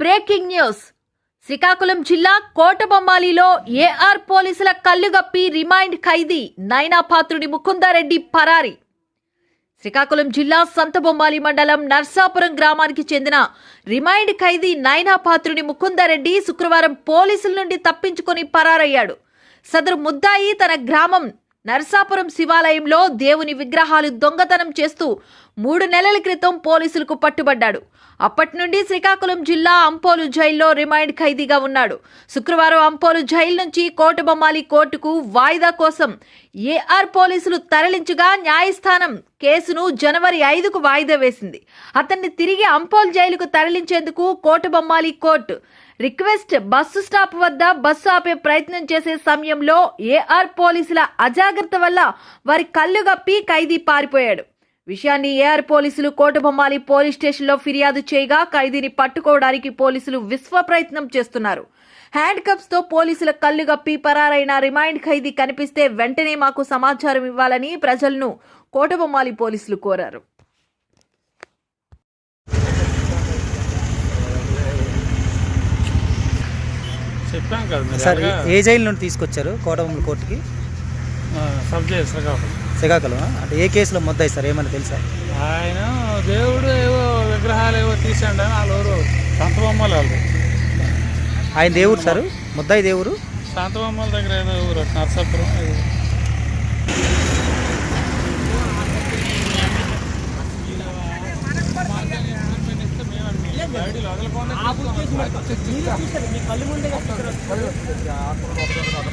Breaking news. Srikakulam జిల్లా కోటబొమ్మాలిలో AR పోలీసుల కల్లుగప్పి remind ఖైదీ నైనాపాత్రుడి ముకుందారెడ్డి పరారి. శ్రీకాకుళం జిల్లా సంతబొమ్మాలి మండలం నర్సాపురం గ్రామానికి చెందిన రిమైండ్ ఖైదీ నైనాపాత్రుడి ముకుందారెడ్డి శుక్రవారం పోలీసుల నుండి తప్పించుకొని పరారయ్యాడు. సదరు ముద్దాయి తన గ్రామం నర్సాపురం శివాలయంలో దేవుని విగ్రహాలు దొంగతనం చేస్తూ 3 నెలల క్రితం పోలీసులకు పట్టుబడ్డాడు. అప్పటి నుండి శ్రీకాకుళం జిల్లా అంపోలు జైల్లో రిమైండ్ ఖైదీగా ఉన్నాడు. శుక్రవారం అంపోలు జైలు నుంచి కోటబొమ్మాలి కోర్టుకు వాయిదా కోసం ఏఆర్ పోలీసులు తరలించగా న్యాయస్థానం కేసును జనవరి 5కు వాయిదా వేసింది. అతన్ని తిరిగి అంపోలు జైలుకు తరలించేందుకు Kotabommali court request bus stop వద్ద బస్సు ఆపే ప్రయత్నం చేసే సమయంలో ఏఆర్ పోలీసుల అజాగ్రత్త వల్ల వారి కళ్ళుగప్పి ఖైదీ పారిపోయాడు. విషయాన్ని ఏఆర్ పోలీసులు కోటబొమ్మాలి పోలీస్ స్టేషన్లో ఫిర్యాదు చేయగా ఖైదీని పట్టుకోవడానికి పోలీసులు విశ్వ ప్రయత్నం చేస్తున్నారు. హ్యాండ్ కప్స్ తో పోలీసుల కళ్ళుగప్పి పరారైన రిమైండ్ ఖైదీ కనిపిస్తే వెంటనే మాకు సమాచారం ఇవ్వాలని ప్రజలను కోటబొమ్మాలి పోలీసులు కోరారు. సార్ ఏ జైలు నుండి తీసుకొచ్చారు కోటబొమ్మాలి కోర్టుకి? Sub jail Srikakulam. అంటే ఏ కేసులో ముద్దాయి సార్, ఏమైనా తెలుసా? ఆయన దేవుడు ఏవో విగ్రహాలు ఏవో తీసండి అని వాళ్ళు సంతబొమ్మలు వాళ్ళు. ఆయన దేవుడు సార్, ముద్దాయి దేవుడు సంతబొమ్మల దగ్గర ఏదో ఊరు నర్సాపురం. వదలకుండా